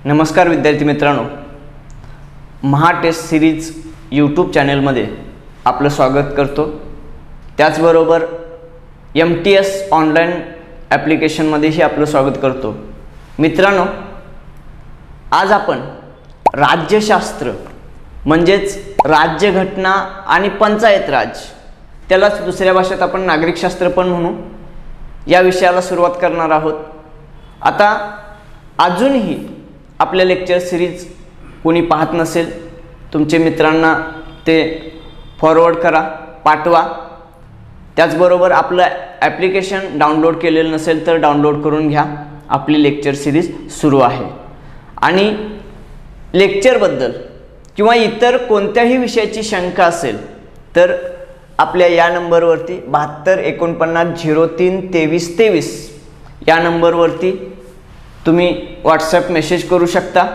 नमस्कार विद्यार्थी मित्रांनो, महा टेस्ट सिरीज यूट्यूब चॅनलमध्ये आपलं स्वागत करतो। त्याचबरोबर MTS ऑनलाईन ॲप्लिकेशनमध्येही आपलं स्वागत करतो। मित्रांनो, आज आपण राज्यशास्त्र म्हणजेच राज्यघटना आणि पंचायत राज, त्यालाच दुसऱ्या भाषेत आपण नागरिकशास्त्र पण म्हणू, या विषयाला सुरुवात करणार आहोत। आता अजूनही आपल्या लेक्चर सिरीज कोणी पाहत नसेल, तुमचे मित्रांना ते फॉरवर्ड करा, पाठवा। त्याचबरोबर आपलं ॲप्लिकेशन डाउनलोड केलेलं नसेल तर डाउनलोड करून घ्या। आपली लेक्चर सिरीज सुरू आहे आणि लेक्चरबद्दल किंवा इतर कोणत्याही विषयाची शंका असेल तर आपल्या या नंबरवरती 7249032323 या नंबरवरती तुम्ही व्हॉट्सॲप मेसेज करू शकता।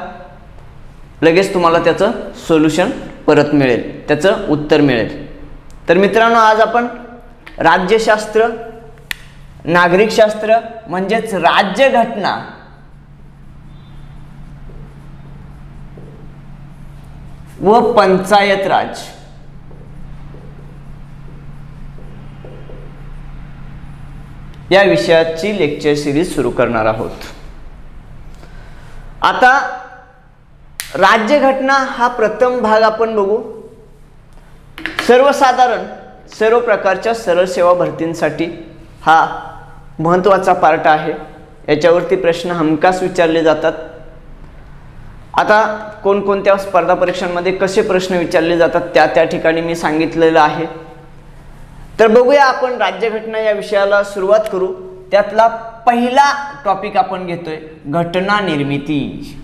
लगेच तुम्हाला त्याचं सोल्युशन परत मिळेल, त्याचं उत्तर मिळेल। तर मित्रांनो, आज आपण राज्यशास्त्र, नागरिकशास्त्र म्हणजेच राज्यघटना व पंचायत राज या विषयाची लेक्चर सिरीज सुरू करणार आहोत। आता राज्यघटना हा प्रथम भाग आपण बघू। सर्वसाधारण सर्व प्रकारच्या सरळ सेवा भरतींसाठी हा महत्त्वाचा पार्ट आहे। याच्यावरती प्रश्न हमखास विचारले जातात। आता कोणकोणत्या स्पर्धा परीक्षांमध्ये कसे प्रश्न विचारले जातात त्या ठिकाणी मी सांगितलेलं आहे। तर बघूया आपण राज्यघटना या विषयाला सुरुवात करू। त्यातला पहिला टॉपिक आपण घेतोय घटना निर्मिती।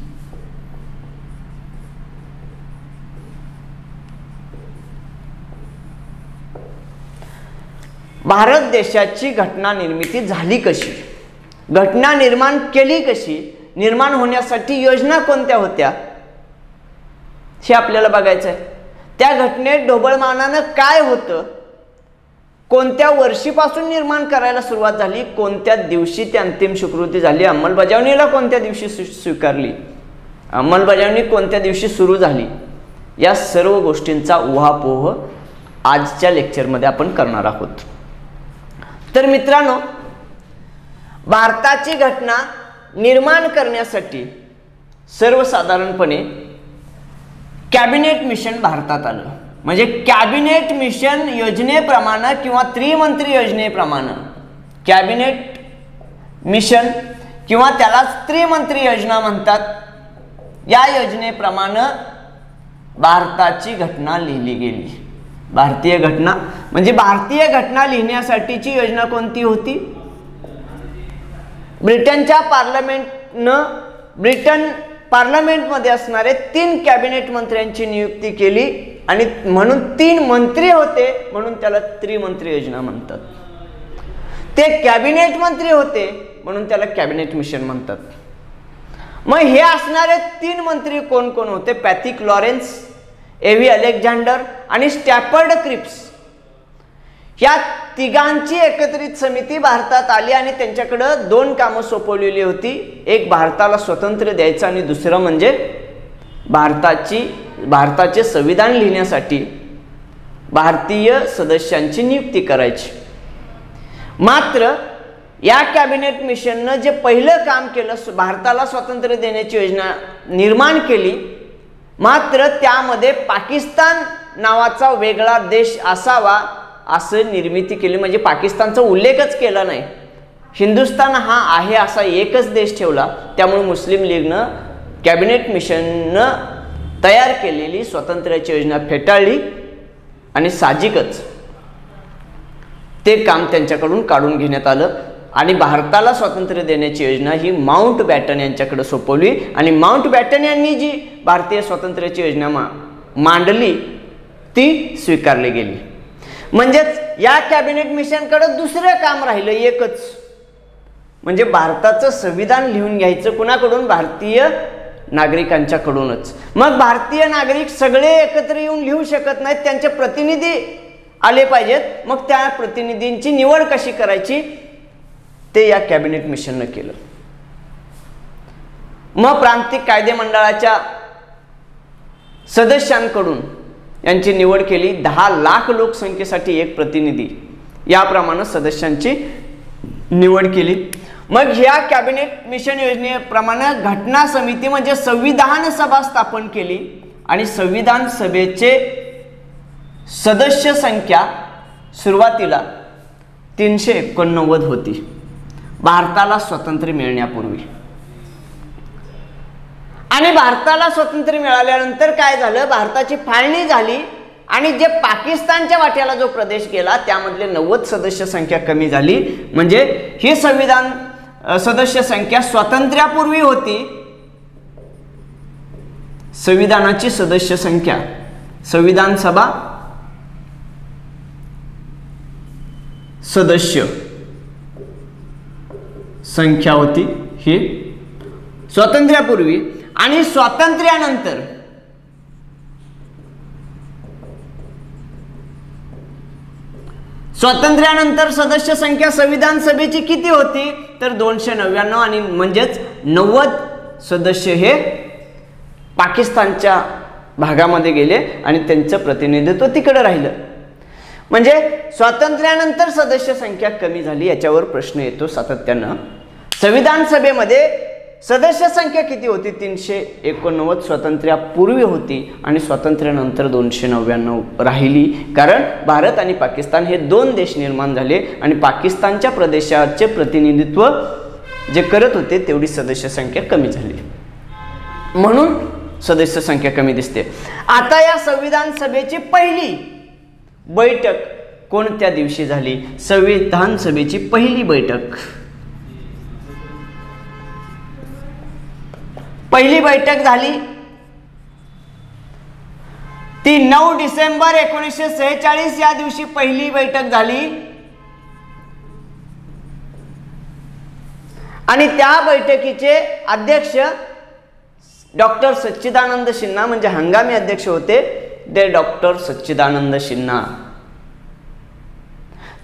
भारत देशाची घटना निर्मिती झाली कशी, घटना निर्माण केली कशी, निर्माण होण्यासाठी योजना कोणत्या होत्या हे आपल्याला बघायचं आहे। त्या घटनेत ढोबळमानानं काय होतं, कोणत्या वर्षीपासून निर्माण करायला सुरुवात झाली, कोणत्या दिवशी ती अंतिम स्वीकृती झाली, अंमलबजावणीला कोणत्या दिवशी स्वीकारली, अंमलबजावणी कोणत्या दिवशी सुरू झाली, या सर्व गोष्टींचा उहापोह आजच्या लेक्चरमध्ये आपण करणार आहोत। तर मित्रांनो, भारताची घटना निर्माण करण्यासाठी सर्वसाधारणपणे कॅबिनेट मिशन भारतात आलं। म्हणजे कॅबिनेट मिशन योजनेप्रमाणे किंवा त्रिमंत्री योजनेप्रमाणे, कॅबिनेट मिशन किंवा त्यालाच त्रिमंत्री योजना म्हणतात, या योजनेप्रमाणे भारताची घटना लिहिली गेली। भारतीय घटना म्हणजे भारतीय घटना लिहिण्यासाठीची योजना कोणती होती? ब्रिटनच्या ब्रिटन पार्लमेंटमध्ये असणारे 3 कॅबिनेट मंत्र्यांची नियुक्ती केली आणि म्हणून 3 मंत्री होते, म्हणून त्याला त्रिमंत्री योजना म्हणतात। ते कॅबिनेट मंत्री होते म्हणून त्याला कॅबिनेट मिशन म्हणतात। मग हे असणारे 3 मंत्री कोण कोण होते? पॅथिक लॉरेन्स, एव्ही अलेक्झांडर आणि स्टॅफर्ड क्रिप्स। या तिघांची एकत्रित समिती भारतात आली आणि त्यांच्याकडे 2 कामं सोपवलेली होती। एक भारताला स्वातंत्र्य द्यायचं आणि दुसरं म्हणजे भारताचे संविधान लिहिण्यासाठी भारतीय सदस्यांची नियुक्ती करायची। मात्र या कॅबिनेट मिशननं जे पहिलं काम केलं, भारताला स्वातंत्र्य देण्याची योजना निर्माण केली, मात्र त्यामध्ये पाकिस्तान नावाचा वेगळा देश असावा असं निर्मिती केली। म्हणजे पाकिस्तानचा उल्लेखच केला नाही, हिंदुस्थान हा आहे असा एकच देश ठेवला। त्यामुळे मुस्लिम लीगनं कॅबिनेट मिशननं तयार केलेली स्वातंत्र्याची योजना फेटाळली आणि साहजिकच ते काम त्यांच्याकडून काढून घेण्यात आलं आणि भारताला स्वातंत्र्य देण्याची योजना ही माउंट बॅटन यांच्याकडे सोपवली आणि माउंट बॅटन यांनी जी भारतीय स्वातंत्र्याची योजना मांडली ती स्वीकारली गेली। म्हणजेच या कॅबिनेट मिशनकडे दुसरं काम राहिलं एकच, म्हणजे भारताचं संविधान लिहून घ्यायचं। कुणाकडून? भारतीय नागरिकांच्याकडूनच। मग भारतीय नागरिक सगळे एकत्र येऊन लिहू शकत नाहीत, त्यांचे प्रतिनिधी आले पाहिजेत। मग त्या प्रतिनिधींची निवड कशी करायची ते या कॅबिनेट मिशननं केलं। मग प्रांतिक कायदे मंडळाच्या सदस्यांकडून यांची निवड केली. 10 लाख लोकसंख्येसाठी एक प्रतिनिधी याप्रमाणे सदस्यांची निवड केली. मग ह्या कॅबिनेट मिशन योजनेप्रमाणे घटना समिती म्हणजे संविधान सभा स्थापन केली आणि संविधान सभेचे सदस्य संख्या सुरुवातीला 389 होती भारताला स्वातंत्र्य मिळण्यापूर्वी. आणि भारताला स्वातंत्र्य मिळाल्यानंतर काय झालं, भारताची फाळणी झाली आणि जे पाकिस्तानच्या वाट्याला जो प्रदेश गेला त्यामधले 90 सदस्य संख्या कमी झाली. म्हणजे ही संविधान सदस्य संख्या स्वातंत्र्यापूर्वी होती. संविधानाची सदस्य संख्या संविधान सभा सदस्य संख्या होती ही स्वातंत्र्यापूर्वी. आणि स्वातंत्र्यानंतर सदस्य संख्या संविधान सभेची किती होती तर 299 आणि म्हणजेच 90 सदस्य हे पाकिस्तानच्या भागामध्ये गेले आणि त्यांचं प्रतिनिधित्व तिकडे राहिलं. म्हणजे स्वातंत्र्यानंतर सदस्य संख्या कमी झाली. याच्यावर प्रश्न येतो सातत्यानं. संविधान सभेमध्ये सदस्य संख्या किती होती 389 स्वातंत्र्यापूर्वी होती आणि स्वातंत्र्यानंतर 299 राहिली. कारण भारत आणि पाकिस्तान हे 2 देश निर्माण झाले आणि पाकिस्तानच्या प्रदेशाचे प्रतिनिधित्व जे करत होते तेवढी सदस्य संख्या कमी झाली म्हणून सदस्य संख्या कमी दिसते. आता या संविधान सभेची पहिली बैठक कोणत्या दिवशी झाली? संविधान सभेची पहिली बैठक झाली ती 9 डिसेंबर 1946 या दिवशी पहिली बैठक झाली. आणि त्या बैठकीचे अध्यक्ष डॉक्टर सच्चिदानंद सिन्हा म्हणजे हंगामी अध्यक्ष होते ते डॉक्टर सच्चिदानंद सिन्हा.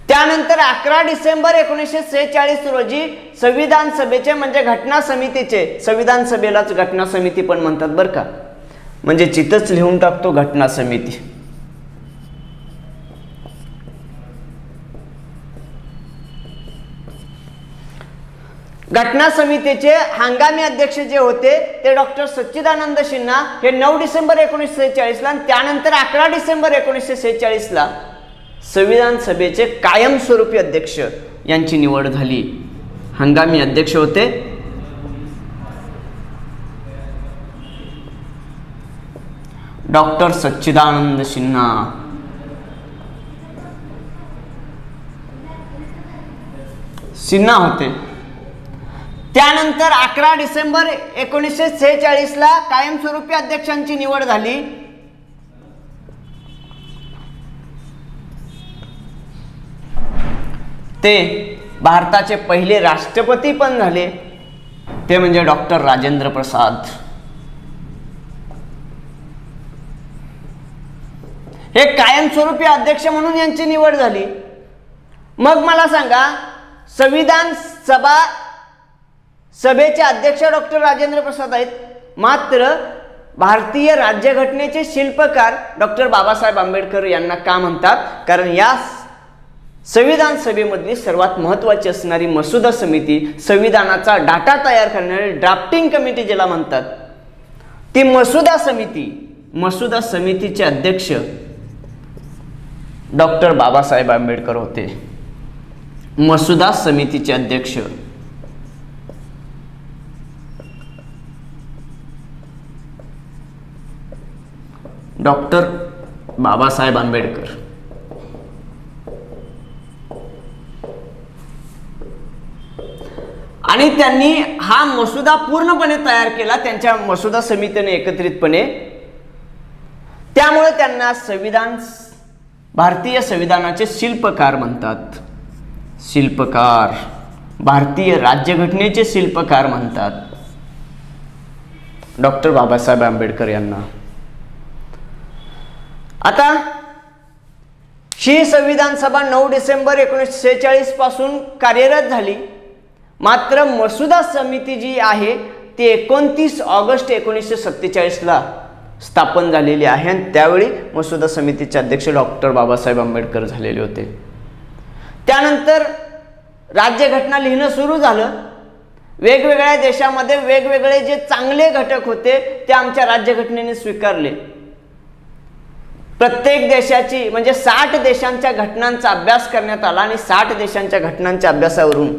त्यानंतर 11 डिसेंबर 1946 रोजी संविधान सभेचे म्हणजे घटना समितीचे, संविधान सभेलाच घटना समिती पण म्हणतात बरं का, म्हणजे चितच लिहून टाकतो घटना समिती. घटना समितीचे हंगामी अध्यक्ष जे होते ते डॉक्टर सच्चिदानंद सिन्हा हे 9 डिसेंबर 1946 ला आणि त्यानंतर 11 डिसेंबर 1946 ला संविधान सभेचे कायमस्वरूपी अध्यक्ष यांची निवड झाली. हंगामी अध्यक्ष होते डॉक्टर सच्चिदानंद सिन्हा. सिन्हा होते. त्यानंतर 11 डिसेंबर 1946 ला कायमस्वरूपी अध्यक्षांची निवड झाली. ते भारताचे पहिले राष्ट्रपती पण झाले ते म्हणजे डॉक्टर राजेंद्र प्रसाद. हे कायमस्वरूपी अध्यक्ष म्हणून यांची निवड झाली. मग मला सांगा संविधान सभेचे अध्यक्ष डॉक्टर राजेंद्र प्रसाद आहेत, मात्र भारतीय राज्यघटनेचे शिल्पकार डॉक्टर बाबासाहेब आंबेडकर यांना का म्हणतात? कारण या संविधान सभेमधली सर्वात महत्त्वाची असणारी मसुदा समिती, संविधानाचा डाटा तयार करणारी ड्राफ्टिंग कमिटी ज्याला म्हणतात, ती मसुदा समितीचे अध्यक्ष डॉक्टर बाबासाहेब आंबेडकर होते. मसुदा समितीचे अध्यक्ष डॉक्टर बाबासाहेब आंबेडकर. आणि त्यांनी हा मसुदा पूर्णपणे तयार केला त्यांच्या मसुदा समितीने एकत्रितपणे. त्यामुळे त्यांना भारतीय संविधानाचे शिल्पकार म्हणतात. शिल्पकार, भारतीय राज्यघटनेचे शिल्पकार म्हणतात डॉक्टर बाबासाहेब आंबेडकर यांना. आता ही संविधान सभा 9 डिसेंबर 1946 पासून कार्यरत झाली. मात्र मसुदा समिती जी आहे ती 29 ऑगस्ट 1947ला स्थापन झालेली आहे आणि त्यावेळी मसुदा समितीचे अध्यक्ष डॉक्टर बाबासाहेब आंबेडकर झालेले होते. त्यानंतर राज्यघटना लिहिणं सुरू झालं. वेगवेगळ्या देशामध्ये वेगवेगळे जे चांगले घटक होते ते आमच्या राज्यघटनेने स्वीकारले. प्रत्येक देशाची म्हणजे 60 देशांच्या घटनांचा अभ्यास करण्यात आला आणि 60 देशांच्या घटनांच्या अभ्यासावरून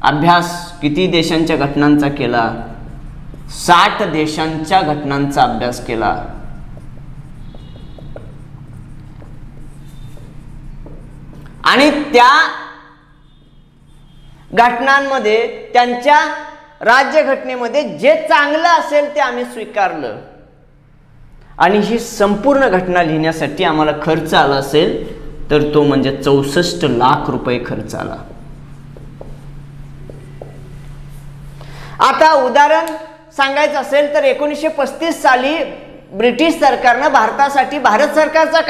अभ्यास किती देशांच्या घटनांचा केला? 60 देशांच्या घटनांचा अभ्यास केला. आणि त्या घटनांमध्ये त्यांच्या राज्यघटनेमध्ये जे चांगलं असेल ते आम्ही स्वीकारलं. आणि ही संपूर्ण घटना लिहिण्यासाठी आम्हाला खर्च आला असेल तर तो म्हणजे 64 लाख रुपये खर्च आला. आता उदाहरण सांगायचं असेल तर 1935 साली ब्रिटिश सरकारनं भारतासाठी भारत सरकारचा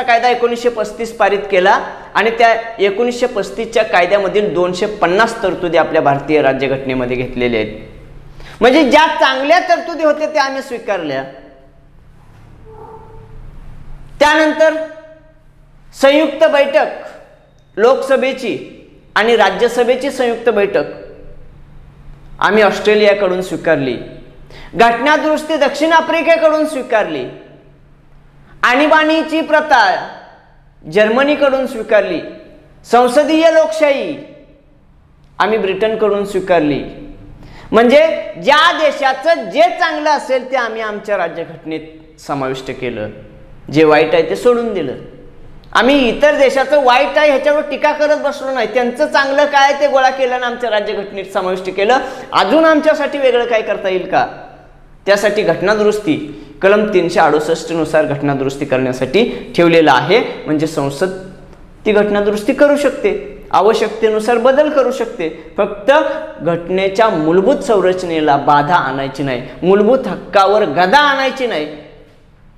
कायदा 1935 पारित केला आणि त्या 1935च्या कायद्यामधील 250 तरतुदी आपल्या भारतीय राज्यघटनेमध्ये घेतलेल्या आहेत. म्हणजे ज्या चांगल्या तरतुदी होत्या त्या आम्ही स्वीकारल्या. त्यानंतर संयुक्त बैठक, लोकसभेची आणि राज्यसभेची संयुक्त बैठक आम्ही ऑस्ट्रेलियाकडून स्वीकारली. घटना दुरुस्ती दक्षिण आफ्रिकेकडून स्वीकारली. आणीबाणीची प्रथा जर्मनीकडून स्वीकारली. संसदीय लोकशाही आम्ही ब्रिटनकडून स्वीकारली. म्हणजे ज्या देशाचं जे चांगलं असेल ते आम्ही आमच्या राज्यघटनेत समाविष्ट केलं, जे वाईट आहे ते सोडून दिलं. आम्ही इतर देशाचं वाईट आहे ह्याच्यावर टीका करत बसलो नाही, त्यांचं चांगलं काय ते गोळा केलं आणि आमच्या राज्यघटनेत समाविष्ट केलं. अजून आमच्यासाठी वेगळं काय करता येईल का? त्यासाठी घटना दुरुस्ती कलम 368 नुसार घटना दुरुस्ती करण्यासाठी ठेवलेलं आहे. म्हणजे संसद ती घटना दुरुस्ती करू शकते, आवश्यकतेनुसार बदल करू शकते. फक्त घटनेच्या मूलभूत संरचनेला बाधा आणायची नाही, मूलभूत हक्कावर गदा आणायची नाही,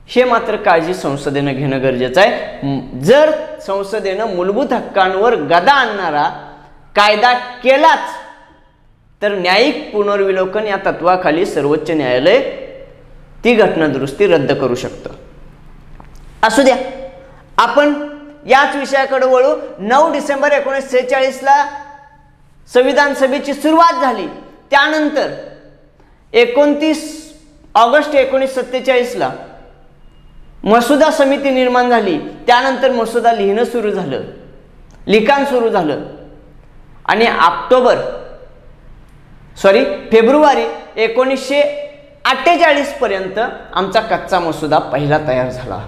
हे मात्र काळजी संसदेनं घेणं गरजेचं आहे. जर संसदेनं मूलभूत हक्कांवर गदा आणणारा कायदा केलाच तर न्यायिक पुनर्विलोकन या तत्वाखाली सर्वोच्च न्यायालय ती घटना दुरुस्ती रद्द करू शकतं. असू द्या, आपण याच विषयाकडे वळू. 9 डिसेंबर 1946ला संविधान सभेची सुरुवात झाली. त्यानंतर 29 ऑगस्ट 1947ला मसुदा समिती निर्माण झाली. त्यानंतर मसुदा लिहिणं सुरू झालं, लिखाण सुरू झालं आणि फेब्रुवारी 1948 पर्यंत आमचा कच्चा मसुदा पहिला तयार झाला.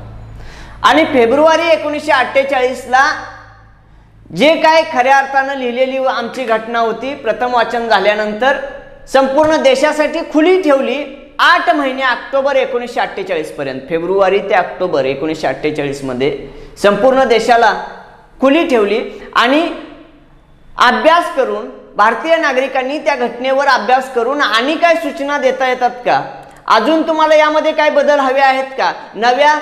आणि फेब्रुवारी 1948ला जे काय खऱ्या अर्थानं लिहिलेली आमची घटना होती प्रथम वाचन झाल्यानंतर संपूर्ण देशासाठी खुली ठेवली. 8 महिने ऑक्टोबर 1948 पर्यंत, फेब्रुवारी ते ऑक्टोबर 1948 मध्ये संपूर्ण देशाला खुली ठेवली. आणि अभ्यास करून भारतीय नागरिकांनी त्या घटनेवर अभ्यास करून आणि काय सूचना देता येतात का, अजून तुम्हाला यामध्ये काय बदल हवे आहेत का, नव्या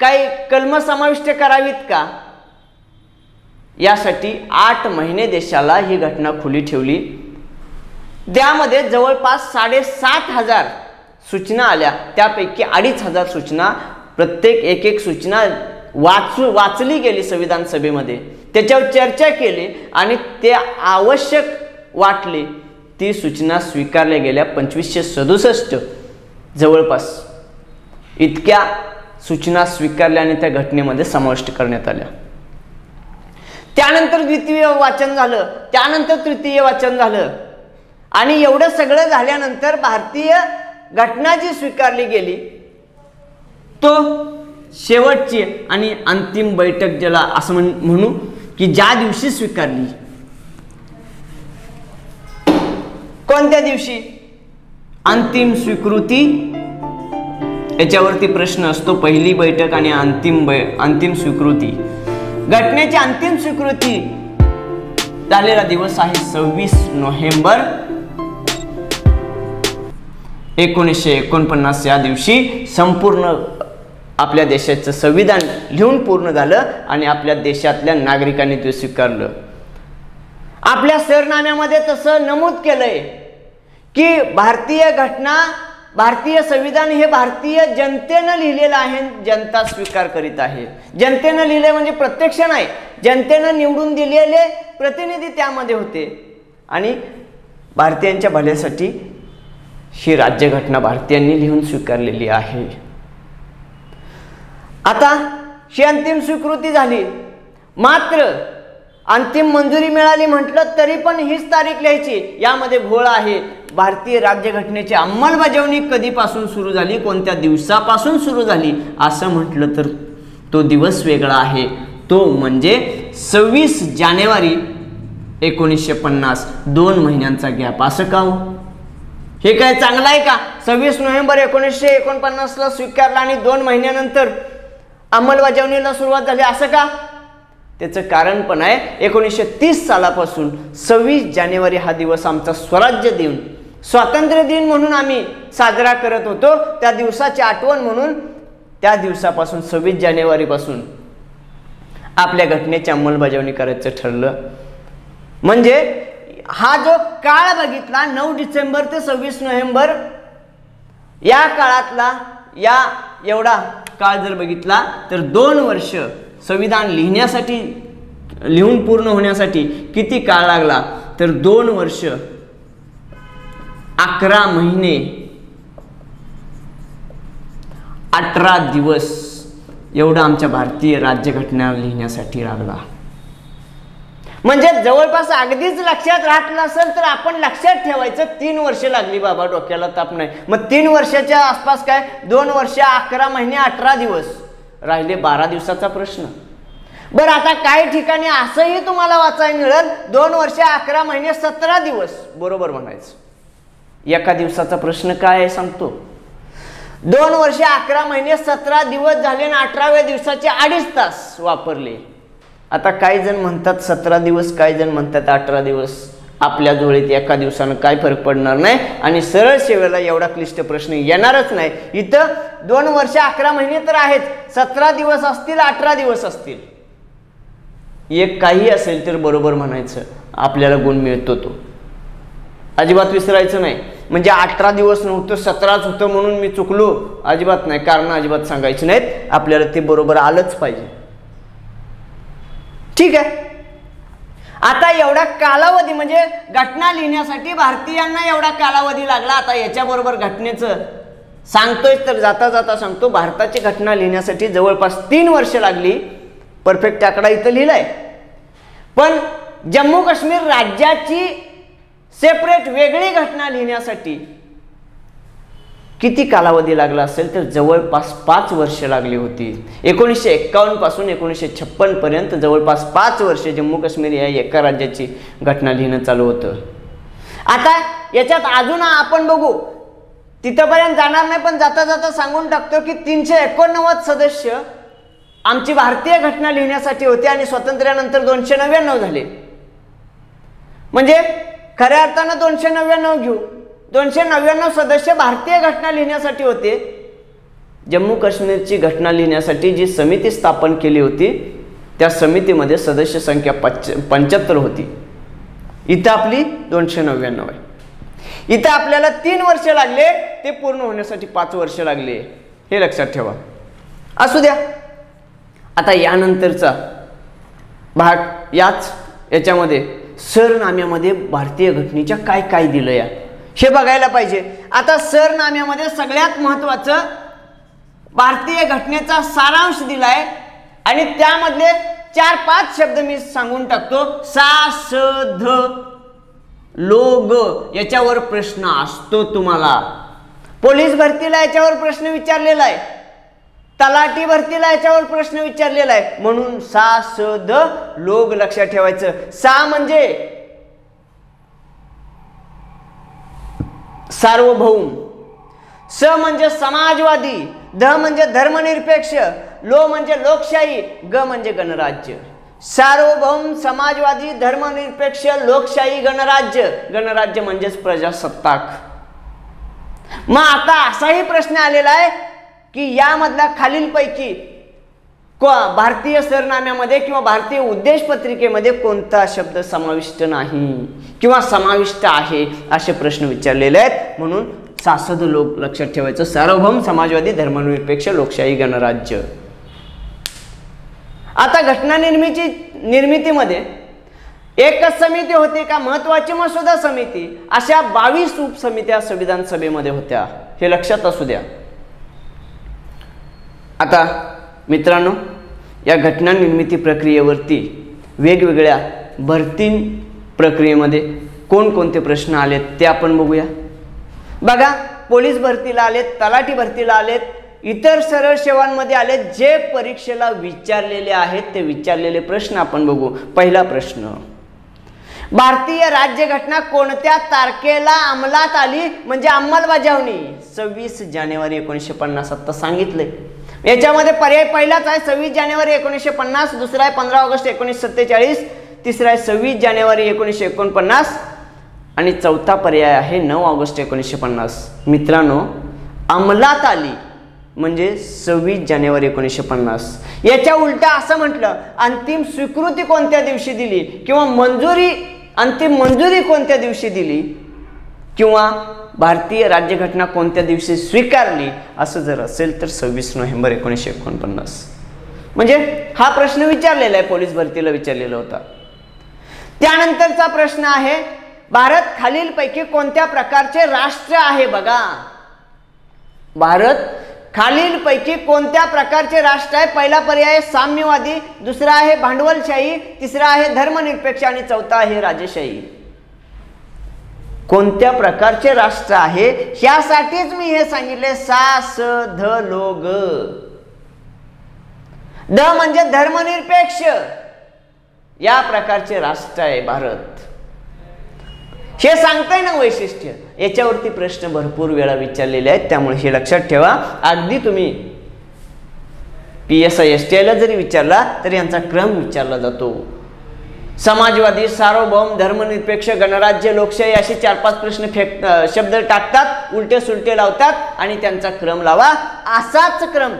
काही कलम समाविष्ट करावीत का, यासाठी 8 महिने देशाला ही घटना खुली ठेवली. त्यामध्ये जवळपास 7,500 सूचना आल्या. त्यापैकी 2,500 सूचना, प्रत्येक एक सूचना वाचली गेली संविधान सभेमध्ये, त्याच्यावर चर्चा केली आणि ते आवश्यक वाटले ती सूचना स्वीकारल्या गेल्या. 2567 जवळपास इतक्या सूचना स्वीकारल्या आणि त्या घटनेमध्ये समाविष्ट करण्यात आल्या. त्यानंतर द्वितीय वाचन झालं, त्यानंतर तृतीय वाचन झालं आणि एवढं सगळं झाल्यानंतर भारतीय घटना जी स्वीकारली गेली तो शेवटची आणि अंतिम बैठक ज्याला असं म्हणू की ज्या दिवशी स्वीकारली, कोणत्या दिवशी? अंतिम स्वीकृती, याच्यावरती प्रश्न असतो. पहिली बैठक आणि अंतिम स्वीकृती. घटनेची अंतिम स्वीकृती झालेला दिवस आहे 26 नोव्हेंबर 1949. या दिवशी संपूर्ण आपल्या देशाचं संविधान लिहून पूर्ण झालं आणि आपल्या देशातल्या नागरिकांनी ते स्वीकारलं. आपल्या सरनाम्यामध्ये तसं नमूद केलंय की भारतीय घटना, भारतीय संविधान हे भारतीय जनतेनं लिहिलेलं आहे, जनता स्वीकार करीत आहे. जनतेनं लिहिले म्हणजे प्रत्यक्ष नाही, जनतेनं निवडून दिलेले प्रतिनिधी त्यामध्ये होते आणि भारतीयांच्या भल्यासाठी ही राज्यघटना भारतीयांनी लिहून स्वीकारलेली आहे. आता ही अंतिम स्वीकृती झाली, मात्र अंतिम मंजुरी मिळाली म्हटलं तरी पण हीच तारीख लिहायची. यामध्ये घोळ आहे. भारतीय राज्यघटनेची अंमलबजावणी कधीपासून सुरू झाली, कोणत्या दिवसापासून सुरू झाली असं म्हटलं तर तो दिवस वेगळा आहे. तो म्हणजे 26 जानेवारी 1950. 2 महिन्यांचा गॅप. असं का हो? हे काय चांगलं आहे का? 26 नोव्हेंबर 1949ला स्वीकारला आणि 2 महिन्यानंतर अंमलबजावणीला सुरुवात झाली, असं का? त्याचं कारण पण आहे. 1930 सालापासून 26 जानेवारी हा दिवस आमचा स्वराज्य दिन, स्वातंत्र्य दिन म्हणून आम्ही साजरा करत होतो. त्या दिवसाची आठवण म्हणून त्या दिवसापासून 26 जानेवारीपासून आपल्या घटनेची अंमलबजावणी करायचं ठरलं. म्हणजे हा जो काळ बघितला 9 डिसेंबर ते 26 नोव्हेंबर या काळातला या एवढा काळ जर बघितला तर 2 वर्ष संविधान लिहिण्यासाठी, लिहून पूर्ण होण्यासाठी किती काळ लागला तर 2 वर्ष 11 महिने 18 दिवस एवढा आमच्या भारतीय राज्यघटना लिहिण्यासाठी लागला. म्हणजे जवळपास अगदीच लक्षात राहत नसेल तर आपण लक्षात ठेवायचं 3 वर्ष लागली बाबा, डोक्याला ताप नाही. मग 3 वर्षाच्या आसपास काय, 2 वर्ष 11 महिने 18 दिवस राहिले 12 दिवसाचा प्रश्न. बरं, आता काही ठिकाणी असंही तुम्हाला वाचायला मिळेल 2 वर्ष 11 महिने 17 दिवस. बरोबर म्हणायचं. एका दिवसाचा प्रश्न काय आहे सांगतो. 2 वर्ष 11 महिने 17 दिवस झाले आणि 18व्या दिवसाचे 2.5 तास वापरले. आता काही जण म्हणतात 17 दिवस, काही जण म्हणतात 18 दिवस. आपल्या जोळीत एका दिवसानं काय फरक पडणार नाही आणि सरळ सेवेला एवढा क्लिष्ट प्रश्न येणारच नाही. इथं 2 वर्ष 11 महिने तर आहेत, 17 दिवस असतील, 18 दिवस असतील, एक काही असेल तर बरोबर म्हणायचं, आपल्याला गुण मिळतो. तो अजिबात विसरायचं नाही. म्हणजे 18 दिवस नव्हतं 17च होतं म्हणून मी चुकलो, अजिबात नाही. कारण अजिबात सांगायची नाहीत, आपल्याला ते बरोबर आलंच पाहिजे. ठीक आहे. आता एवढा कालावधी म्हणजे घटना लिहिण्यासाठी भारतीयांना एवढा कालावधी लागला. आता याच्याबरोबर घटनेचं सांगतोय तर जाता जाता सांगतो, भारताची घटना लिहिण्यासाठी जवळपास 3 वर्ष लागली. परफेक्ट आकडा इथं लिहिलाय. पण जम्मू काश्मीर राज्याची सेपरेट वेगळी घटना लिहिण्यासाठी किती कालावधी लागला असेल तर जवळपास 5 वर्ष लागली होती. 1951 पासून 1956 पर्यंत जवळपास 5 वर्ष जम्मू काश्मीर या एका राज्याची घटना लिहिणं चालू होतं. आता याच्यात अजून आपण बघू, तिथपर्यंत जाणार नाही, पण जाता जाता सांगून टाकतो की 389 सदस्य आमची भारतीय घटना लिहिण्यासाठी होते आणि स्वातंत्र्यानंतर 299 झाले. म्हणजे खऱ्या अर्थानं 299 घेऊ, 299 सदस्य भारतीय घटना लिहिण्यासाठी होते. जम्मू काश्मीरची घटना लिहिण्यासाठी जी समिती स्थापन केली होती त्या समितीमध्ये सदस्य संख्या 75 होती. इथं आपली 299 आहे. इथं आपल्याला 3 वर्ष लागले, ते पूर्ण होण्यासाठी 5 वर्ष लागले, हे लक्षात ठेवा. असू द्या. आता यानंतरचा भाग याच्यामध्ये सरनाम्यामध्ये भारतीय घटनेच्या काय काय दिलं या हे बघायला पाहिजे. आता सरनाम्यामध्ये सगळ्यात महत्वाचं भारतीय घटनेचा सारांश दिलाय आणि त्यामधले 4-5 शब्द मी सांगून टाकतो. सा, स, ध, लोग याच्यावर प्रश्न असतो तुम्हाला. पोलीस भरतीला याच्यावर प्रश्न विचारलेला आहे, तलाठी भरतीला याच्यावर प्रश्न विचारलेला आहे. म्हणून सा, स, ध, लोग लक्षात ठेवायचं. सा म्हणजे सार्वभौम, स म्हणजे समाजवादी, ध म्हणजे धर्मनिरपेक्ष, लो म्हणजे लोकशाही, ग म्हणजे गणराज्य. सार्वभौम, समाजवादी, धर्मनिरपेक्ष, लोकशाही, गणराज्य. गणराज्य म्हणजेच प्रजासत्ताक. मग आता असाही प्रश्न आलेला आहे की यामधला खालीलपैकी भारतीय सरनाम्यामध्ये किंवा भारतीय उद्देश पत्रिकेमध्ये कोणता शब्द समाविष्ट नाही किंवा समाविष्ट आहे असे प्रश्न विचारलेले आहेत. म्हणून सासद लोक लक्षात ठेवायचं. सार्वभौम समाजवादी धर्मनिरपेक्ष लोकशाही गणराज्य. आता घटना निर्मितीमध्ये एकच समिती होती का महत्वाची मसुदा समिती अशा 22 उपसमित्या संविधान सभेमध्ये होत्या, हे लक्षात असू द्या. आता मित्रांनो, या घटना निर्मिती प्रक्रियेवरती वेगवेगळ्या भरती प्रक्रियेमध्ये कोणकोणते प्रश्न आलेत ते आपण बघूया. बघा, पोलीस भरतीला आलेत, तलाठी भरतीला आलेत, इतर सरळ सेवांमध्ये आलेत. जे परीक्षेला विचारलेले आहेत ते विचारलेले प्रश्न आपण बघू. पहिला प्रश्न, भारतीय राज्यघटना कोणत्या तारखेला अंमलात आली, म्हणजे अंमलबजावणी 26 जानेवारी 1950. आता सांगितले याच्यामध्ये पर्याय पहिलाच आहे 26 जानेवारी 1950, दुसरा आहे 15 ऑगस्ट 1947, तिसरा आहे 26 जानेवारी 1949 आणि चौथा पर्याय आहे 9 ऑगस्ट 1950. मित्रांनो, अंमलात आली म्हणजे 26 जानेवारी 1950. याच्या उलटा असं म्हटलं, अंतिम स्वीकृती कोणत्या दिवशी दिली किंवा अंतिम मंजुरी कोणत्या दिवशी दिली किंवा भारतीय राज्यघटना कोणत्या दिवशी स्वीकारली, असं जर असेल तर 26 नोव्हेंबर 1949. म्हणजे हा प्रश्न विचारलेला आहे, पोलीस भरतीला विचारलेला होता. त्यानंतरचा प्रश्न आहे, भारत खालीलपैकी कोणत्या प्रकारचे राष्ट्र आहे. बघा, भारत खालीलपैकी कोणत्या प्रकारचे राष्ट्र आहे. पहिला पर्याय साम्यवादी, दुसरा आहे भांडवलशाही, तिसरा आहे धर्मनिरपेक्ष आणि चौथा आहे राजेशाही. कोणत्या प्रकारचे राष्ट्र आहे ह्यासाठीच मी हे सांगितले सा स ध लो ग. ध म्हणजे धर्मनिरपेक्ष, या प्रकारचे राष्ट्र आहे भारत, हे सांगताय ना वैशिष्ट्य. याच्यावरती प्रश्न भरपूर वेळा विचारलेले आहेत, त्यामुळे हे लक्षात ठेवा. अगदी तुम्ही PSI STI ला जरी विचारला तरी यांचा क्रम विचारला जातो. समाजवादी, सार्वभौम, धर्मनिरपेक्ष, गणराज्य, लोकशाही असे 4-5 प्रश्न शब्द टाकतात, उलटे सुलटे लावतात आणि त्यांचा क्रम लावा. असाच क्रम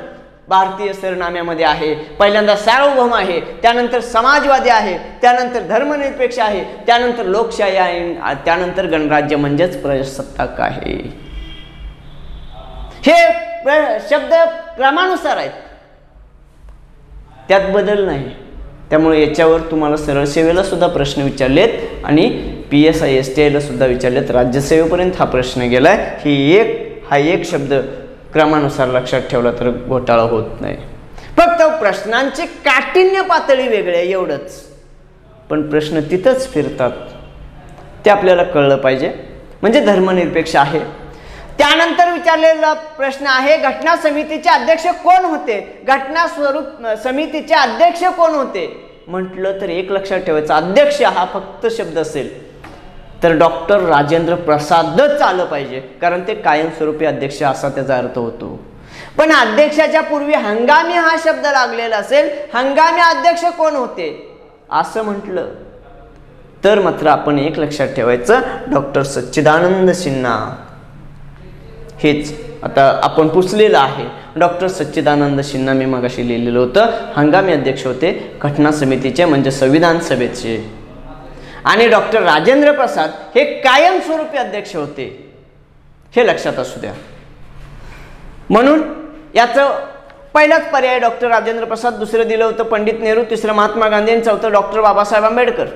भारतीय सरनाम्यामध्ये आहे. पहिल्यांदा सार्वभौम आहे, त्यानंतर समाजवादी आहे, त्यानंतर धर्मनिरपेक्ष आहे, त्यानंतर लोकशाही आहे, त्यानंतर गणराज्य म्हणजेच प्रजासत्ताक आहे. हे शब्द क्रमानुसार आहेत, त्यात बदल नाही. त्यामुळे याच्यावर तुम्हाला सरळ सेवेला सुद्धा प्रश्न विचारलेत आणि PSI STI ला सुद्धा विचारलेत. राज्यसेवेपर्यंत हा प्रश्न गेलाय. हा एक शब्द क्रमानुसार लक्षात ठेवला तर घोटाळा होत नाही. फक्त प्रश्नांची काठिण्य पातळी वेगळी आहे एवढंच, पण प्रश्न तिथंच फिरतात, ते आपल्याला कळलं पाहिजे. म्हणजे धर्मनिरपेक्ष आहे. त्यानंतर विचारलेला प्रश्न आहे, घटना समितीचे अध्यक्ष कोण होते. घटना स्वरूप समितीचे अध्यक्ष कोण होते म्हटलं तर एक लक्षात ठेवायचं, अध्यक्ष हा फक्त शब्द असेल तर डॉक्टर राजेंद्र प्रसादच आलं पाहिजे, कारण ते कायमस्वरूपी अध्यक्ष असा त्याचा अर्थ होतो. पण अध्यक्षाच्या पूर्वी हंगामी हा शब्द लागलेला असेल, हंगामी अध्यक्ष कोण होते असं म्हटलं तर मात्र आपण एक लक्षात ठेवायचं, डॉक्टर सच्चिदानंद सिन्हा. हेच आता आपण पुसलेलं आहे. डॉक्टर सच्चिदानंद सिन्हा मी मगाशी लिहिलेलं होतं. हंगामी अध्यक्ष होते घटना समितीचे म्हणजे संविधान सभेचे. आणि डॉक्टर राजेंद्र प्रसाद हे कायमस्वरूपी अध्यक्ष होते, हे लक्षात असू द्या. म्हणून याचं पहिलाच पर्याय डॉक्टर राजेंद्र प्रसाद, दुसरं दिलं होतं पंडित नेहरू, तिसरं महात्मा गांधी आणि चौथं डॉक्टर बाबासाहेब आंबेडकर.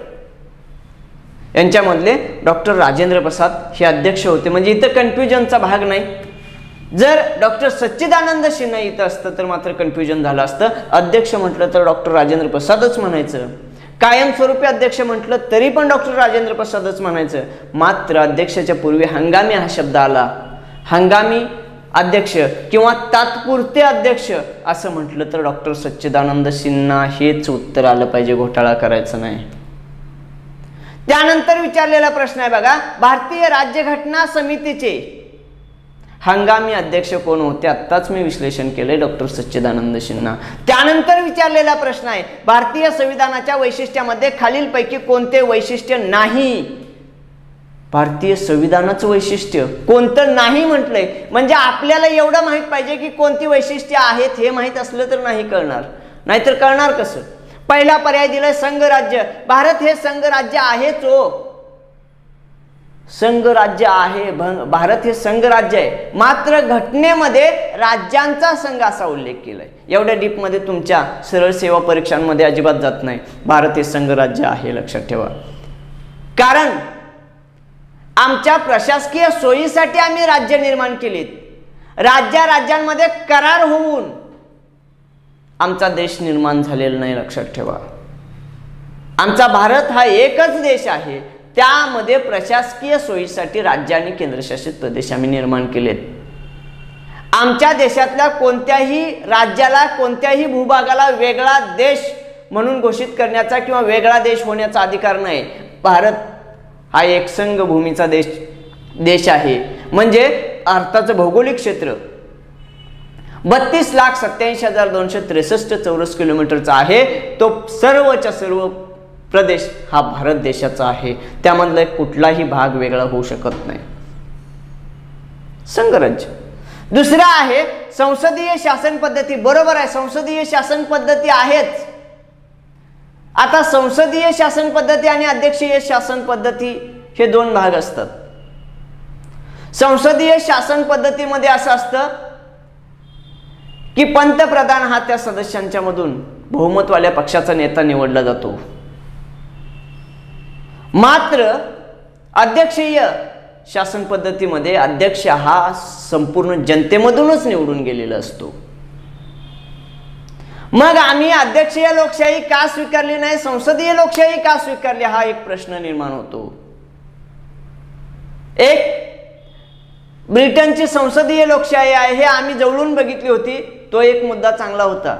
यांच्यामधले डॉक्टर राजेंद्र प्रसाद हे अध्यक्ष होते, म्हणजे इथं कन्फ्युजनचा भाग नाही. जर डॉक्टर सच्चिदानंद सिन्हा इथं असतं तर मात्र कन्फ्युजन झालं असतं. अध्यक्ष म्हटलं तर डॉक्टर राजेंद्र प्रसादच म्हणायचं, कायमस्वरूपी अध्यक्ष म्हटलं तरी पण डॉक्टर राजेंद्र प्रसादच म्हणायचं. मात्र अध्यक्षाच्या पूर्वी हंगामी हा शब्द आला. हंगामी अध्यक्ष किंवा तात्पुरते अध्यक्ष असं म्हटलं तर डॉक्टर सच्चिदानंद सिन्हा हेच उत्तर आलं पाहिजे, घोटाळा करायचं नाही. त्यानंतर विचारलेला प्रश्न आहे बघा, भारतीय राज्यघटना समितीचे हंगामी अध्यक्ष कोण होते. आत्ताच मी विश्लेषण केले, डॉक्टर सच्चिदानंद सिन्हा. त्यानंतर विचारलेला प्रश्न आहे, भारतीय संविधानाच्या वैशिष्ट्यामध्ये खालीलपैकी कोणते वैशिष्ट्य नाही. भारतीय संविधानाचं वैशिष्ट्य कोणतं नाही म्हटलंय, म्हणजे आपल्याला एवढं माहित पाहिजे की कोणती वैशिष्ट्य आहेत हे माहित असलं तर नाही कळणार, नाहीतर कळणार कसं. पहिला पर्याय दिलाय संघराज्य. भारत हे संघराज्य आहेच हो, संघ राज्य आहे, भारत हे संघ राज्य आहे, मात्र घटनेमध्ये राज्यांचा संघ असा उल्लेख केलाय. एवढ्या डीपमध्ये तुमच्या सरळ सेवा परीक्षांमध्ये अजिबात जात नाही. भारत हे संघ राज्य आहे, लक्षात ठेवा. कारण आमच्या प्रशासकीय सोयीसाठी आम्ही राज्य निर्माण केलीत. राज्यांमध्ये करार होऊन आमचा देश निर्माण झालेला नाही, लक्षात ठेवा. आमचा भारत हा एकच देश आहे, त्यामध्ये प्रशासकीय सोयीसाठी राज्य आणि केंद्रशासित प्रदेश आम्ही निर्माण केलेत. आमच्या देशातल्या कोणत्याही राज्याला, कोणत्याही भूभागाला वेगळा देश म्हणून घोषित करण्याचा किंवा वेगळा देश होण्याचा अधिकार नाही. भारत हा एकसंघ भूमीचा देश आहे. म्हणजे भारताचं भौगोलिक क्षेत्र 32,87,263 चौरस किलोमीटरचा आहे. तो सर्वच्या सर्व प्रदेश हा भारत देशाचा आहे. त्यामधला कुठलाही भाग वेगळा होऊ शकत नाही. संघराज्य. दुसरा आहे संसदीय शासन पद्धती. बरोबर आहे, संसदीय शासन पद्धती आहेच. आता संसदीय शासन पद्धती आणि अध्यक्षीय शासन पद्धती हे दोन भाग असतात. संसदीय शासन पद्धतीमध्ये असं असतं की पंतप्रधान हा त्या सदस्यांच्या मधून बहुमतवाल्या पक्षाचा नेता निवडला जातो. मात्र अध्यक्षीय शासन पद्धतीमध्ये अध्यक्ष हा संपूर्ण जनतेमधूनच निवडून गेलेला असतो. मग आम्ही अध्यक्षीय लोकशाही का स्वीकारली नाही, संसदीय लोकशाही का स्वीकारली, हा एक प्रश्न निर्माण होतो. एक ब्रिटनची संसदीय लोकशाही आहे, हे आम्ही जवळून बघितली होती. तो एक मुद्दा चांगला होता.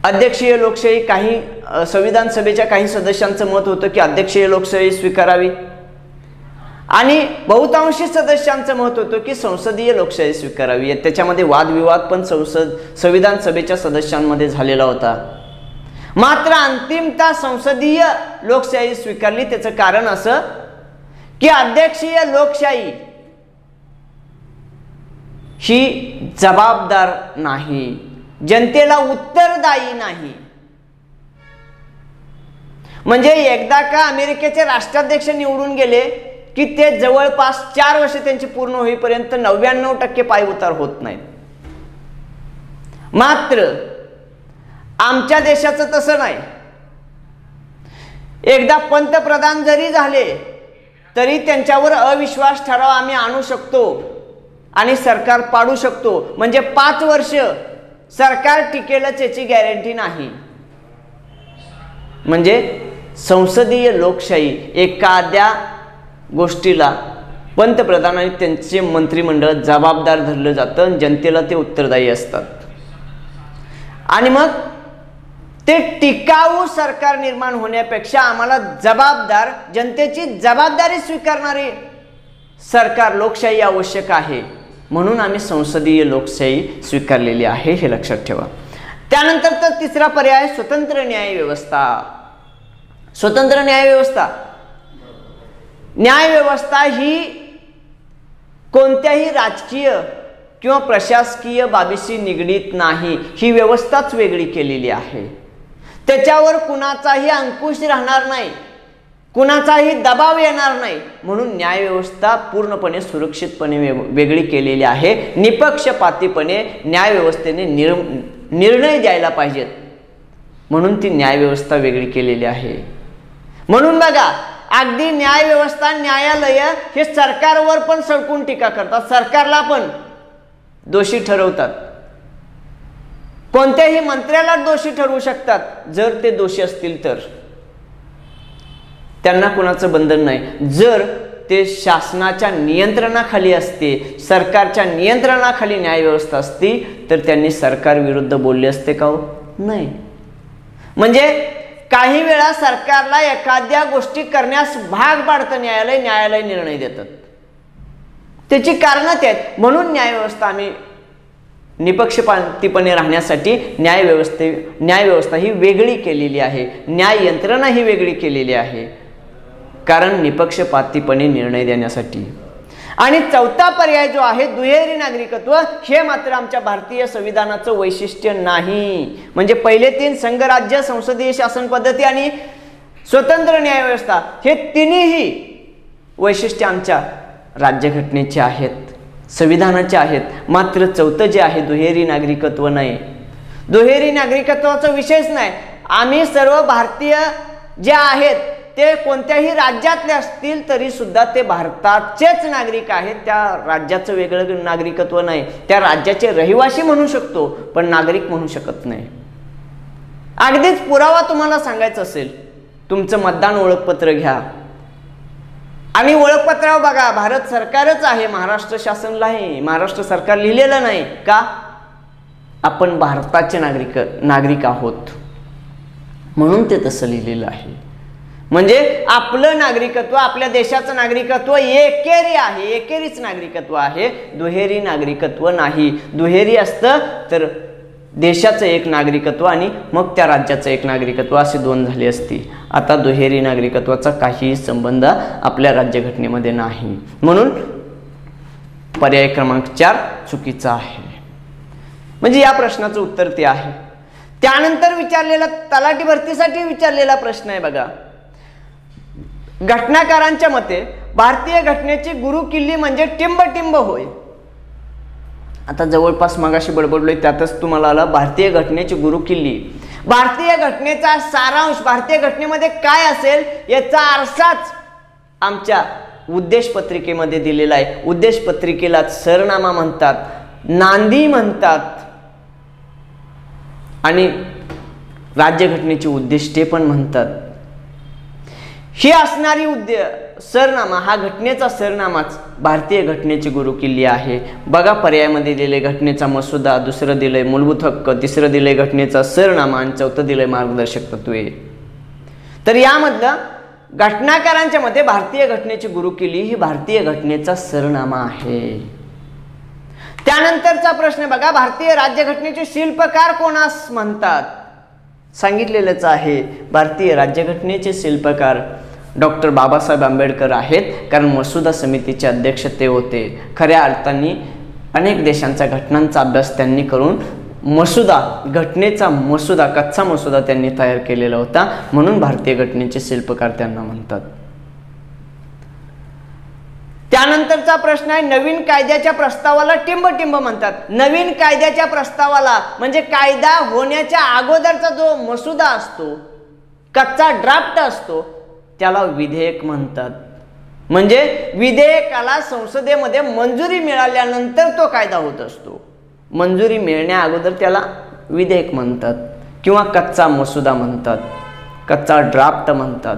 अध्यक्षीय लोकशाही, काही संविधान सभेच्या काही सदस्यांचं मत होतं की अध्यक्षीय लोकशाही स्वीकारावी आणि बहुतांशी सदस्यांचं मत होतं की संसदीय लोकशाही स्वीकारावी. त्याच्यामध्ये वादविवाद पण संविधान सभेच्या सदस्यांमध्ये झालेला होता. मात्र अंतिमतः संसदीय लोकशाही स्वीकारली. त्याचं कारण असं की अध्यक्षीय लोकशाही ही जबाबदार नाही, जनतेला उत्तरदायी नाही. म्हणजे एकदा का अमेरिकेचे राष्ट्राध्यक्ष निवडून गेले की ते जवळपास 4 वर्ष त्यांची पूर्ण होईपर्यंत 99% पायउतार होत नाहीत. मात्र आमच्या देशाचं तसं नाही. एकदा पंतप्रधान जरी झाले तरी त्यांच्यावर अविश्वास ठराव आम्ही आणू शकतो आणि सरकार पाडू शकतो. म्हणजे 5 वर्ष सरकार टिकेलच याची गॅरंटी नाही. म्हणजे संसदीय लोकशाही एखाद्या गोष्टीला पंतप्रधान आणि त्यांचे मंत्रिमंडळ जबाबदार धरलं जातं, जनतेला ते उत्तरदायी असतात. आणि मग ते टिकाऊ सरकार निर्माण होण्यापेक्षा आम्हाला जबाबदार, जनतेची जबाबदारी स्वीकारणारी सरकार, लोकशाही आवश्यक आहे. म्हणून आम्ही संसदीय लोकशाही स्वीकारलेली आहे, हे लक्षात ठेवा. त्यानंतर तर तिसरा पर्याय स्वतंत्र न्याय व्यवस्था. स्वतंत्र न्याय व्यवस्था. न्याय व्यवस्था ही कोणत्याही राजकीय किंवा प्रशासकीय बाबीशी निगडीत नाही. ही व्यवस्थाच वेगळी केलेली आहे. त्याच्यावर कुणाचाही अंकुश राहणार नाही, कुणाचाही दबाव येणार नाही. म्हणून न्याय व्यवस्था पूर्णपणे सुरक्षितपणे वेगळी केलेली आहे. निपक्षपातीपणे न्याय व्यवस्थेने निर्णय द्यायला पाहिजेत, म्हणून ती न्याय व्यवस्था वेगळी केलेली आहे. म्हणून बघा, अगदी न्याय व्यवस्था, न्यायालय हे सरकारवर पण सडकून टीका करतात, सरकारला पण दोषी ठरवतात. कोणत्याही मंत्र्याला दोषी ठरवू शकतात जर ते दोषी असतील तर. त्यांना कुणाचं बंधन नाही. जर ते शासनाच्या नियंत्रणाखाली असते, सरकारच्या नियंत्रणाखाली न्याय व्यवस्था असती तर त्यांनी सरकार विरुद्ध बोलले असते का हो? नाही. म्हणजे काही वेळा सरकारला एखाद्या गोष्टी करण्यास भाग पाडतं न्यायालय, न्यायालय निर्णय देतात. त्याची कारणं ते आहेत. म्हणून न्याय व्यवस्था आम्ही निपक्षपातीपणे राहण्यासाठी न्याय व्यवस्था ही वेगळी केलेली आहे. न्याय यंत्रणा ही वेगळी केलेली आहे, कारण निपक्षपातीपणे निर्णय देण्यासाठी. आणि चौथा पर्याय जो आहे दुहेरी नागरिकत्व, हे मात्र आमच्या भारतीय संविधानाचं वैशिष्ट्य नाही. म्हणजे पहिले 3 संघराज्य, संसदीय शासन पद्धती आणि स्वतंत्र न्याय व्यवस्था, हे तिन्ही वैशिष्ट्य आमच्या राज्यघटनेचे आहेत, संविधानाचे आहेत. मात्र चौथं जे आहे दुहेरी नागरिकत्व नाही. दुहेरी नागरिकत्वाचा विषयच नाही. आम्ही सर्व भारतीय जे आहेत ते कोणत्याही राज्यातले असतील तरी सुद्धा ते भारताचेच नागरिक आहेत. त्या राज्याचं वेगळं नागरिकत्व नाही. त्या राज्याचे रहिवासी म्हणू शकतो पण नागरिक म्हणू शकत नाही. अगदीच पुरावा तुम्हाला सांगायचा असेल, तुमचं मतदान ओळखपत्र घ्या आणि ओळखपत्रावर बघा भारत सरकारच आहे, महाराष्ट्र शासन नाही, महाराष्ट्र सरकार लिहिलेलं नाही. का? आपण भारताचे नागरिक आहोत म्हणून ते तसं लिहिलेलं आहे. म्हणजे आपलं नागरिकत्व, आपल्या देशाचं नागरिकत्व एकेरी आहे, एकेरीच नागरिकत्व आहे, दुहेरी नागरिकत्व नाही. दुहेरी असतं तर देशाचं एक नागरिकत्व आणि मग त्या राज्याचं एक नागरिकत्व असे दोन झाले असती. आता दुहेरी नागरिकत्वाचा काहीही संबंध आपल्या राज्यघटनेमध्ये नाही. म्हणून पर्याय क्रमांक 4 चुकीचा आहे. म्हणजे या प्रश्नाचं उत्तर ते आहे. त्यानंतर विचारलेला तलाठी भरतीसाठी विचारलेला प्रश्न आहे बघा. घटनाकारांच्या मते भारतीय घटनेची गुरुकिल्ली म्हणजे टिंब होय. आता जवळपास मगाशी बडबडलोय त्यातच तुम्हाला आला भारतीय घटनेची गुरुकिल्ली. भारतीय घटनेचा सारांश, भारतीय घटनेमध्ये काय असेल याचा आरसाच आमच्या उद्देश पत्रिकेमध्ये दिलेला आहे. उद्देश पत्रिकेला सरनामा म्हणतात, नांदी म्हणतात आणि राज्यघटनेची उद्दिष्टे पण म्हणतात. ही असणारी सरनामा, हा घटनेचा सरनामाच भारतीय घटनेची गुरुकिल्ली आहे. बघा पर्यायामध्ये दिले घटनेचा मसुदा, दुसरं दिलंय मूलभूत हक्क, तिसरं दिलंय घटनेचा सरनामा आणि चौथं दिलंय मार्गदर्शक तत्वे. तर यामधलं घटनाकारांच्या मते भारतीय घटनेची गुरुकिल्ली ही भारतीय घटनेचा सरनामा आहे. त्यानंतरचा प्रश्न बघा, भारतीय राज्यघटनेचे शिल्पकार कोणास म्हणतात? सांगितलेलंच आहे, भारतीय राज्यघटनेचे शिल्पकार डॉक्टर बाबासाहेब आंबेडकर आहेत. कारण मसुदा समितीचे अध्यक्ष ते होते. खऱ्या अर्थाने अनेक देशांच्या घटनांचा अभ्यास त्यांनी करून घटनेचा मसुदा, कच्चा मसुदा त्यांनी तयार केलेला होता. म्हणून भारतीय घटनेचे शिल्पकार त्यांना म्हणतात. त्यानंतरचा प्रश्न आहे, नवीन कायद्याच्या प्रस्तावाला टिंब म्हणतात. नवीन कायद्याच्या प्रस्तावाला म्हणजे कायदा होण्याच्या अगोदरचा जो मसुदा असतो, कच्चा ड्राफ्ट असतो, त्याला विधेयक म्हणतात. म्हणजे विधेयकाला संसदेमध्ये मंजुरी मिळाल्यानंतर तो कायदा होत असतो. मंजुरी मिळण्या अगोदर त्याला विधेयक म्हणतात किंवा कच्चा मसुदा म्हणतात, कच्चा ड्राफ्ट म्हणतात.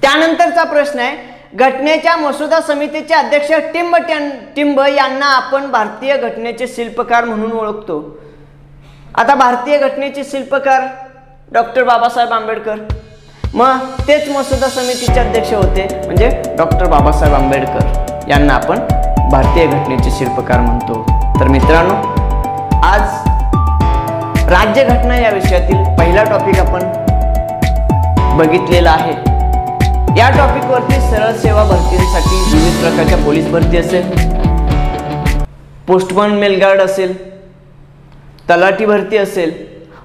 त्यानंतरचा प्रश्न आहे, घटनेच्या मसुदा समितीचे अध्यक्ष टिंब यांना आपण भारतीय घटनेचे शिल्पकार म्हणून ओळखतो. आता भारतीय घटनेचे शिल्पकार डॉक्टर बाबासाहेब आंबेडकर, मग तेच मसुदा समितीचे अध्यक्ष होते म्हणजे डॉक्टर बाबासाहेब आंबेडकर यांना आपण भारतीय घटनेचे शिल्पकार म्हणतो. तर मित्रांनो, आज राज्यघटना या विषयातील पहिला टॉपिक आपण बघितलेला आहे. या टॉपिकवरती सरळ सेवा भरतीसाठी विविध प्रकारच्या पोलीस भरती असेल, पोस्टमन मेलगार्ड असेल, तलाठी भरती असेल,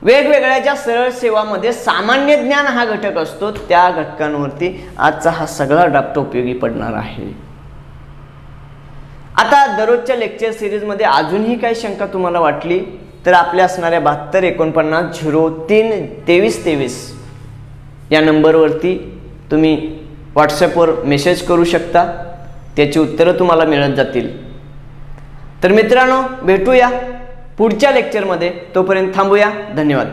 वेगवेगळ्या ज्या सरळ सेवामध्ये सामान्य ज्ञान हा घटक असतो, त्या घटकांवरती आजचा हा सगळा ड्राफ्ट उपयोगी पडणार आहे. आता दररोजच्या लेक्चर सिरीजमध्ये अजूनही काही शंका तुम्हाला वाटली तर आपल्या असणाऱ्या 7249032323 या नंबरवरती तुम्ही व्हॉट्सॲपवर मेसेज करू शकता. त्याची उत्तरं तुम्हाला मिळत जातील. तर मित्रांनो, भेटूया पुढच्या लेक्चरमध्ये. तोपर्यंत थांबूया. धन्यवाद.